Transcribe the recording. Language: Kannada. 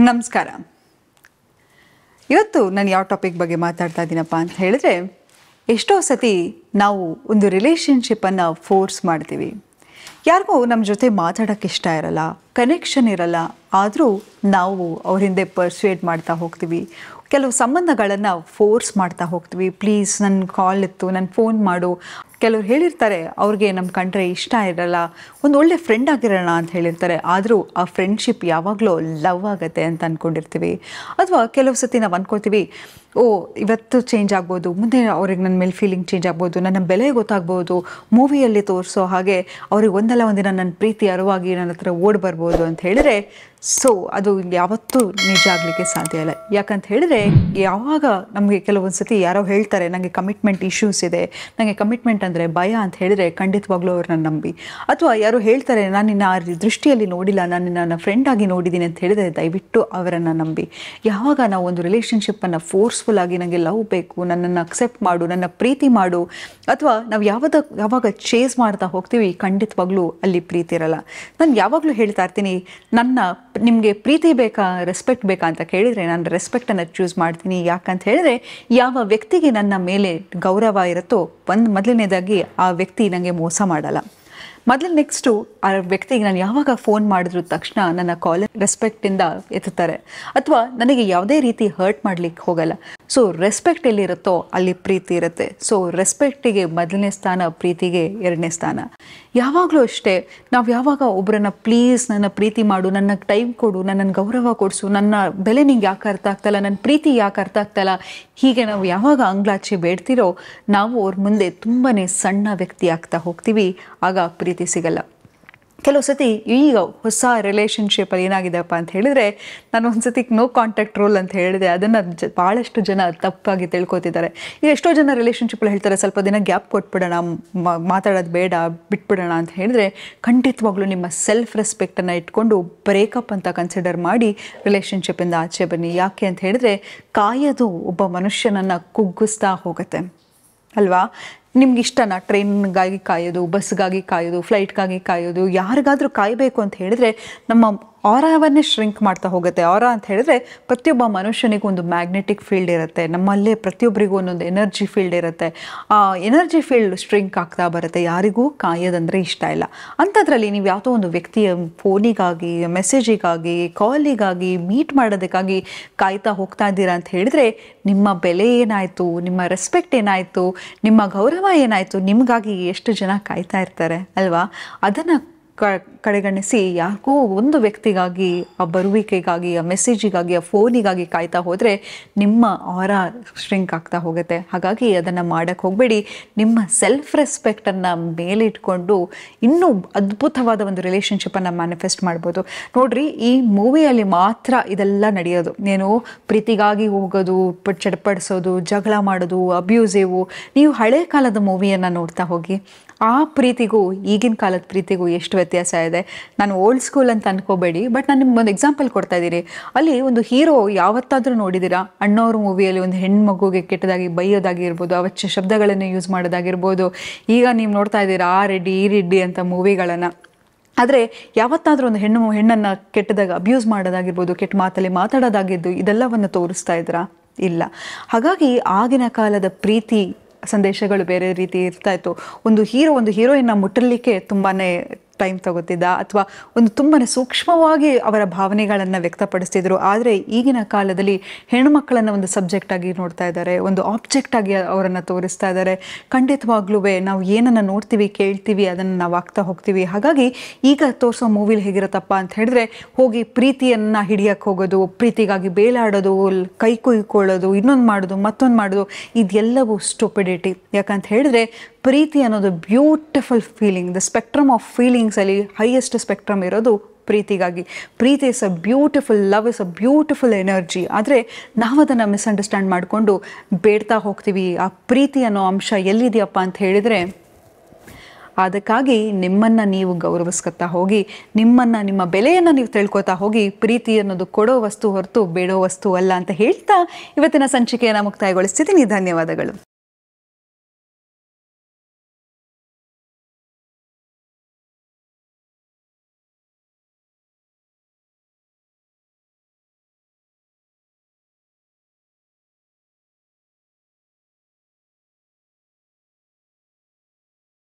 ನಮಸ್ಕಾರ. ಇವತ್ತು ನಾನು ಯಾವ ಟಾಪಿಕ್ ಬಗ್ಗೆ ಮಾತಾಡ್ತಾ ಇದ್ದೀನಪ್ಪ ಅಂತ ಹೇಳಿದ್ರೆ, ಎಷ್ಟೋ ಸತಿ ನಾವು ಒಂದು ರಿಲೇಷನ್ಶಿಪ್ಪನ್ನು ಫೋರ್ಸ್ ಮಾಡ್ತೀವಿ. ಯಾರಿಗೂ ನಮ್ಮ ಜೊತೆ ಮಾತಾಡೋಕ್ಕೆ ಇಷ್ಟ ಇರಲ್ಲ, ಕನೆಕ್ಷನ್ ಇರಲ್ಲ, ಆದರೂ ನಾವು ಅವ್ರ ಹಿಂದೆ ಪರ್ಸ್ವೇಡ್ ಮಾಡ್ತಾ ಹೋಗ್ತೀವಿ. ಕೆಲವು ಸಂಬಂಧಗಳನ್ನು ಫೋರ್ಸ್ ಮಾಡ್ತಾ ಹೋಗ್ತೀವಿ. ಪ್ಲೀಸ್ ನನ್ನ ಕಾಲ್ ಇತ್ತು, ನನ್ನ ಫೋನ್ ಮಾಡು. ಕೆಲವ್ರು ಹೇಳಿರ್ತಾರೆ ಅವ್ರಿಗೆ ನಮ್ಮ ಕಂಡ್ರೆ ಇಷ್ಟ ಇರಲ್ಲ, ಒಂದು ಒಳ್ಳೆ ಫ್ರೆಂಡ್ ಆಗಿರೋಣ ಅಂತ ಹೇಳಿರ್ತಾರೆ, ಆದರೂ ಆ ಫ್ರೆಂಡ್ಶಿಪ್ ಯಾವಾಗಲೂ ಲವ್ ಆಗುತ್ತೆ ಅಂತ ಅಂದ್ಕೊಂಡಿರ್ತೀವಿ. ಅಥವಾ ಕೆಲವು ಸತಿ ನಾವು ಅಂದ್ಕೊಳ್ತೀವಿ, ಇವತ್ತು ಚೇಂಜ್ ಆಗ್ಬೋದು, ಮುಂದೆ ಅವ್ರಿಗೆ ನನ್ನ ಮೇಲೆ ಫೀಲಿಂಗ್ ಚೇಂಜ್ ಆಗ್ಬೋದು, ನನ್ನ ಬೆಲೆ ಗೊತ್ತಾಗ್ಬೋದು, ಮೂವಿಯಲ್ಲಿ ತೋರಿಸೋ ಹಾಗೆ ಅವ್ರಿಗೆ ಒಂದಲ್ಲ ಒಂದಿನ ನನ್ನ ಪ್ರೀತಿ ಅರಿವಾಗಿ ನನ್ನ ಹತ್ರ ಓಡಿ ಬರ್ಬೋದು ಅಂತ ಹೇಳಿದರೆ, ಅದು ಯಾವತ್ತೂ ನಿಜ ಆಗಲಿಕ್ಕೆ ಸಾಧ್ಯ ಇಲ್ಲ. ಯಾಕಂತ ಹೇಳಿದ್ರೆ, ಯಾವಾಗ ನಮಗೆ ಕೆಲವೊಂದು ಸತಿ ಯಾರೋ ಹೇಳ್ತಾರೆ ನನಗೆ ಕಮಿಟ್ಮೆಂಟ್ ಇಶ್ಯೂಸ್ ಇದೆ, ನನಗೆ ಕಮಿಟ್ಮೆಂಟ್ ಅಂದರೆ ಭಯ ಅಂತ ಹೇಳಿದರೆ, ಖಂಡಿತವಾಗ್ಲೂ ಅವ್ರನ್ನ ನಂಬಿ. ಅಥವಾ ಯಾರೋ ಹೇಳ್ತಾರೆ ನಾನು ನಿನ್ನ ಆ ದೃಷ್ಟಿಯಲ್ಲಿ ನೋಡಿಲ್ಲ, ನಾನು ನನ್ನ ಫ್ರೆಂಡ್ ಆಗಿ ನೋಡಿದ್ದೀನಿ ಅಂತ ಹೇಳಿದರೆ, ದಯವಿಟ್ಟು ಅವರನ್ನು ನಂಬಿ. ಯಾವಾಗ ನಾವು ಒಂದು ರಿಲೇಷನ್ಶಿಪ್ಪನ್ನು ಫೋರ್ಸ್ಫುಲ್ ಆಗಿ ನನಗೆ ಲವ್ ಬೇಕು, ನನ್ನನ್ನು ಅಕ್ಸೆಪ್ಟ್ ಮಾಡು, ನನ್ನ ಪ್ರೀತಿ ಮಾಡು, ಅಥವಾ ನಾವು ಯಾವಾಗ ಚೇಸ್ ಮಾಡ್ತಾ ಹೋಗ್ತೀವಿ, ಖಂಡಿತವಾಗ್ಲೂ ಅಲ್ಲಿ ಪ್ರೀತಿ ಇರಲ್ಲ. ನಾನು ಯಾವಾಗಲೂ ಹೇಳ್ತಾ ಇರ್ತೀನಿ, ನಿಮಗೆ ಪ್ರೀತಿ ಬೇಕಾ, ರೆಸ್ಪೆಕ್ಟ್ ಬೇಕಾ ಅಂತ ಕೇಳಿದರೆ ನಾನು ರೆಸ್ಪೆಕ್ಟನ್ನು ಚೂಸ್ ಮಾಡ್ತೀನಿ. ಯಾಕಂತ ಹೇಳಿದ್ರೆ, ಯಾವ ವ್ಯಕ್ತಿಗೆ ನನ್ನ ಮೇಲೆ ಗೌರವ ಇರುತ್ತೋ, ಮೊದಲನೇದಾಗಿ ಆ ವ್ಯಕ್ತಿ ನನಗೆ ಮೋಸ ಮಾಡಲ್ಲ. ನೆಕ್ಸ್ಟು ಆ ವ್ಯಕ್ತಿಗೆ ನಾನು ಯಾವಾಗ ಫೋನ್ ಮಾಡಿದ್ರು ತಕ್ಷಣ ನನ್ನ ಕಾಲ್ ರೆಸ್ಪೆಕ್ಟಿಂದ ಎತ್ತುತ್ತಾರೆ, ಅಥವಾ ನನಗೆ ಯಾವುದೇ ರೀತಿ ಹರ್ಟ್ ಮಾಡಲಿಕ್ಕೆ ಹೋಗಲ್ಲ. ಸೊ ರೆಸ್ಪೆಕ್ಟ್ ಎಲ್ಲಿರುತ್ತೋ ಅಲ್ಲಿ ಪ್ರೀತಿ ಇರುತ್ತೆ. ಸೊ ರೆಸ್ಪೆಕ್ಟಿಗೆ ಮೊದಲನೇ ಸ್ಥಾನ, ಪ್ರೀತಿಗೆ ಎರಡನೇ ಸ್ಥಾನ. ಯಾವಾಗಲೂ ಅಷ್ಟೇ, ನಾವು ಯಾವಾಗ ಒಬ್ಬರನ್ನ ಪ್ಲೀಸ್ ನನ್ನ ಪ್ರೀತಿ ಮಾಡು, ನನ್ನ ಟೈಮ್ ಕೊಡು, ನನ್ನನ್ನು ಗೌರವ ಕೊಡಿಸು, ನನ್ನ ಬೆಲೆ ನಿಂಗೆ ಯಾಕೆ ಅರ್ಥ ಆಗ್ತಾಯಿಲ್ಲ, ನನ್ನ ಪ್ರೀತಿ ಯಾಕೆ ಅರ್ಥ ಆಗ್ತಾಯಿಲ್ಲ, ಹೀಗೆ ನಾವು ಯಾವಾಗ ಅಂಗ್ಲಾಚಿ ಬೇಡ್ತಿರೋ, ನಾವು ಅವ್ರ ಮುಂದೆ ತುಂಬಾ ಸಣ್ಣ ವ್ಯಕ್ತಿ ಆಗ್ತಾ ಹೋಗ್ತೀವಿ. ಆಗ ಪ್ರೀತಿ ಸಿಗಲ್ಲ. ಕೆಲವು ಸತಿ ಈಗ ಹೊಸ ರಿಲೇಷನ್ಶಿಪ್ಪಲ್ಲಿ ಏನಾಗಿದೆಪ್ಪ ಅಂತ ಹೇಳಿದರೆ, ನಾನು ಒಂದು ಸತಿ ನೋ ಕಾಂಟ್ಯಾಕ್ಟ್ ರೂಲ್ ಅಂತ ಹೇಳಿದೆ, ಅದನ್ನು ಭಾಳಷ್ಟು ಜನ ತಪ್ಪಾಗಿ ತಿಳ್ಕೊತಿದ್ದಾರೆ. ಈಗ ಎಷ್ಟೋ ಜನ ರಿಲೇಷನ್ಶಿಪ್ಪಲ್ಲಿ ಹೇಳ್ತಾರೆ, ಸ್ವಲ್ಪ ದಿನ ಗ್ಯಾಪ್ ಕೊಟ್ಬಿಡೋಣ, ಮಾತಾಡೋದು ಬೇಡ, ಬಿಟ್ಬಿಡೋಣ ಅಂತ ಹೇಳಿದ್ರೆ, ಖಂಡಿತವಾಗ್ಲೂ ನಿಮ್ಮ ಸೆಲ್ಫ್ ರೆಸ್ಪೆಕ್ಟನ್ನು ಇಟ್ಕೊಂಡು ಬ್ರೇಕಪ್ ಅಂತ ಕನ್ಸಿಡರ್ ಮಾಡಿ ರಿಲೇಷನ್ಶಿಪ್ಪಿಂದ ಆಚೆ ಬನ್ನಿ. ಯಾಕೆ ಅಂತ ಹೇಳಿದ್ರೆ, ಕಾಯೋದು ಒಬ್ಬ ಮನುಷ್ಯನನ್ನು ಕುಗ್ಗಿಸ್ತಾ ಹೋಗುತ್ತೆ ಅಲ್ವಾ? ನಿಮ್ಗೆ ಇಷ್ಟನಾ ಟ್ರೈನ್ಗಾಗಿ ಕಾಯೋದು, ಬಸ್ಗಾಗಿ ಕಾಯೋದು, ಫ್ಲೈಟ್ಗಾಗಿ ಕಾಯೋದು? ಯಾರಿಗಾದರೂ ಕಾಯಬೇಕು ಅಂತ ಹೇಳಿದ್ರೆ ನಮ್ಮ ಆರಾವನ್ನೇ ಶ್ರಿಂಕ್ ಮಾಡ್ತಾ ಹೋಗುತ್ತೆ. ಆರಾ ಅಂತ ಹೇಳಿದ್ರೆ, ಪ್ರತಿಯೊಬ್ಬ ಮನುಷ್ಯನಿಗೂ ಒಂದು ಮ್ಯಾಗ್ನೆಟಿಕ್ ಫೀಲ್ಡ್ ಇರುತ್ತೆ, ನಮ್ಮಲ್ಲೇ ಪ್ರತಿಯೊಬ್ಬರಿಗೂ ಒಂದೊಂದು ಎನರ್ಜಿ ಫೀಲ್ಡ್ ಇರುತ್ತೆ. ಆ ಎನರ್ಜಿ ಫೀಲ್ಡ್ ಶ್ರಿಂಕ್ ಆಗ್ತಾ ಬರುತ್ತೆ. ಯಾರಿಗೂ ಕಾಯೋದಂದರೆ ಇಷ್ಟ ಇಲ್ಲ. ಅಂಥದ್ರಲ್ಲಿ ನೀವು ಯಾವುದೋ ಒಂದು ವ್ಯಕ್ತಿಯ ಫೋನಿಗಾಗಿ, ಮೆಸೇಜಿಗಾಗಿ, ಕಾಲಿಗಾಗಿ, ಮೀಟ್ ಮಾಡೋದಕ್ಕಾಗಿ ಕಾಯ್ತಾ ಹೋಗ್ತಾ ಇದ್ದೀರಾ ಅಂತ ಹೇಳಿದರೆ, ನಿಮ್ಮ ಬೆಲೆ ಏನಾಯಿತು, ನಿಮ್ಮ ರೆಸ್ಪೆಕ್ಟ್ ಏನಾಯಿತು, ನಿಮ್ಮ ಗೌರವ ಏನಾಯಿತು, ನಿಮಗಾಗಿ ಎಷ್ಟು ಜನ ಕಾಯ್ತಾ ಇರ್ತಾರೆ ಅಲ್ವಾ? ಅದನ್ನು ಕಡೆಗಣಿಸಿ ಯಾರಿಗೋ ಒಂದು ವ್ಯಕ್ತಿಗಾಗಿ, ಆ ಬರುವಿಕೆಗಾಗಿ, ಆ ಮೆಸೇಜಿಗಾಗಿ, ಆ ಫೋನಿಗಾಗಿ ಕಾಯ್ತಾ ಹೋದರೆ ನಿಮ್ಮ ಆರಾ ಶ್ರಿಂಕ್ ಆಗ್ತಾ ಹೋಗುತ್ತೆ. ಹಾಗಾಗಿ ಅದನ್ನು ಮಾಡೋಕ್ಕೆ ಹೋಗಬೇಡಿ. ನಿಮ್ಮ ಸೆಲ್ಫ್ ರೆಸ್ಪೆಕ್ಟನ್ನು ಮೇಲಿಟ್ಕೊಂಡು ಇನ್ನೂ ಅದ್ಭುತವಾದ ಒಂದು ರಿಲೇಷನ್ಶಿಪ್ಪನ್ನು ಮ್ಯಾನಿಫೆಸ್ಟ್ ಮಾಡ್ಬೋದು. ನೋಡಿರಿ, ಈ ಮೂವಿಯಲ್ಲಿ ಮಾತ್ರ ಇದೆಲ್ಲ ನಡೆಯೋದು. ಏನು ಪ್ರೀತಿಗಾಗಿ ಹೋಗೋದು, ಚಡ್ಪಡಿಸೋದು, ಜಗಳ ಮಾಡೋದು, ಅಬ್ಯೂಸಿವು. ನೀವು ಹಳೆ ಕಾಲದ ಮೂವಿಯನ್ನು ನೋಡ್ತಾ ಹೋಗಿ, ಆ ಪ್ರೀತಿಗೂ ಈಗಿನ ಕಾಲದ ಪ್ರೀತಿಗೂ ಎಷ್ಟು ವ್ಯತ್ಯಾಸ ಇದೆ. ನಾನು ಓಲ್ಡ್ ಸ್ಕೂಲ್ ಅಂತ ಅನ್ಕೋಬೇಡಿ, ಬಟ್ ನಾನು ನಿಮ್ಗೆ ಒಂದು ಎಕ್ಸಾಂಪಲ್ ಕೊಡ್ತಾ ಇದ್ದೀನಿ. ಅಲ್ಲಿ ಒಂದು ಹೀರೋ ಯಾವತ್ತಾದರೂ ನೋಡಿದ್ದೀರಾ, ಅಣ್ಣವ್ರ ಮೂವಿಯಲ್ಲಿ ಒಂದು ಹೆಣ್ಮಗುಗೆ ಕೆಟ್ಟದಾಗಿ ಬೈಯೋದಾಗಿರ್ಬೋದು, ಅವಚ್ಚ ಶಬ್ದಗಳನ್ನು ಯೂಸ್ ಮಾಡೋದಾಗಿರ್ಬೋದು. ಈಗ ನೀವು ನೋಡ್ತಾ ಇದ್ದೀರಾ ಆ ರೆಡ್ಡಿ ಈ ರೆಡ್ಡಿ ಅಂತ ಮೂವಿಗಳನ್ನು. ಆದರೆ ಯಾವತ್ತಾದರೂ ಒಂದು ಹೆಣ್ಣನ್ನು ಕೆಟ್ಟದಾಗ ಅಬ್ಯೂಸ್ ಮಾಡೋದಾಗಿರ್ಬೋದು, ಕೆಟ್ಟ ಮಾತಲ್ಲಿ ಮಾತಾಡೋದಾಗಿದ್ದು, ಇದೆಲ್ಲವನ್ನು ತೋರಿಸ್ತಾ ಇದ್ರಾ? ಇಲ್ಲ. ಹಾಗಾಗಿ ಆಗಿನ ಕಾಲದ ಪ್ರೀತಿ ಸಂದೇಶಗಳು ಬೇರೆ ರೀತಿ ಇರ್ತಾ ಇತ್ತು. ಒಂದು ಹೀರೋಯಿನ್ನ ಮುಟ್ಟಲಿಕ್ಕೆ ತುಂಬಾ ಟೈಮ್ ತಗೋತಿದ್ದ, ಅಥವಾ ಒಂದು ತುಂಬಾ ಸೂಕ್ಷ್ಮವಾಗಿ ಅವರ ಭಾವನೆಗಳನ್ನು ವ್ಯಕ್ತಪಡಿಸ್ತಿದ್ರು. ಆದರೆ ಈಗಿನ ಕಾಲದಲ್ಲಿ ಹೆಣ್ಣುಮಕ್ಕಳನ್ನು ಒಂದು ಸಬ್ಜೆಕ್ಟಾಗಿ ನೋಡ್ತಾ ಇದ್ದಾರೆ, ಒಂದು ಆಬ್ಜೆಕ್ಟಾಗಿ ಅವರನ್ನು ತೋರಿಸ್ತಾ ಇದ್ದಾರೆ. ಖಂಡಿತವಾಗ್ಲೂ ನಾವು ಏನನ್ನು ನೋಡ್ತೀವಿ, ಕೇಳ್ತೀವಿ, ಅದನ್ನು ನಾವು ಆಗ್ತಾ ಹೋಗ್ತೀವಿ. ಹಾಗಾಗಿ ಈಗ ತೋರಿಸೋ ಮೂವಿಲಿ ಹೇಗಿರುತ್ತಪ್ಪ ಅಂತ ಹೇಳಿದ್ರೆ, ಹೋಗಿ ಪ್ರೀತಿಯನ್ನು ಹಿಡಿಯೋಕ್ಕೆ ಹೋಗೋದು, ಪ್ರೀತಿಗಾಗಿ ಬೇಲಾಡೋದು, ಕೈ ಕುಯ್ಕೊಳ್ಳೋದು, ಇನ್ನೊಂದು ಮಾಡೋದು, ಮತ್ತೊಂದು ಮಾಡೋದು, ಇದೆಲ್ಲವೂ ಸ್ಟುಪಿಡಿಟಿ. ಯಾಕಂತ ಹೇಳಿದ್ರೆ, ಪ್ರೀತಿ ಅನ್ನೋದು beautiful feeling. The spectrum of ಫೀಲಿಂಗ್ಸಲ್ಲಿ ಹೈಯೆಸ್ಟ್ ಸ್ಪೆಕ್ಟ್ರಮ್ ಇರೋದು ಪ್ರೀತಿಗಾಗಿ. ಪ್ರೀತಿ is a beautiful, love is a beautiful energy. ಆದರೆ ನಾವು ಅದನ್ನು ಮಿಸ್ಅಂಡರ್ಸ್ಟ್ಯಾಂಡ್ ಮಾಡಿಕೊಂಡು ಬೇಡ್ತಾ ಹೋಗ್ತೀವಿ. ಆ ಪ್ರೀತಿ ಅನ್ನೋ ಅಂಶ ಎಲ್ಲಿದೆಯಪ್ಪ ಅಂತ ಹೇಳಿದರೆ, ಅದಕ್ಕಾಗಿ ನಿಮ್ಮನ್ನು ನೀವು ಗೌರವಿಸ್ಕೊತಾ ಹೋಗಿ, ನಿಮ್ಮ ಬೆಲೆಯನ್ನು ನೀವು ತಿಳ್ಕೊತಾ ಹೋಗಿ. ಪ್ರೀತಿ ಅನ್ನೋದು ಕೊಡೋ ವಸ್ತು ಹೊರತು ಬೇಡೋ ವಸ್ತು ಅಲ್ಲ ಅಂತ ಹೇಳ್ತಾ ಇವತ್ತಿನ ಸಂಚಿಕೆಯನ್ನು ಮುಕ್ತಾಯಗೊಳಿಸ್ತಿದ್ದೀನಿ. ಧನ್ಯವಾದಗಳು.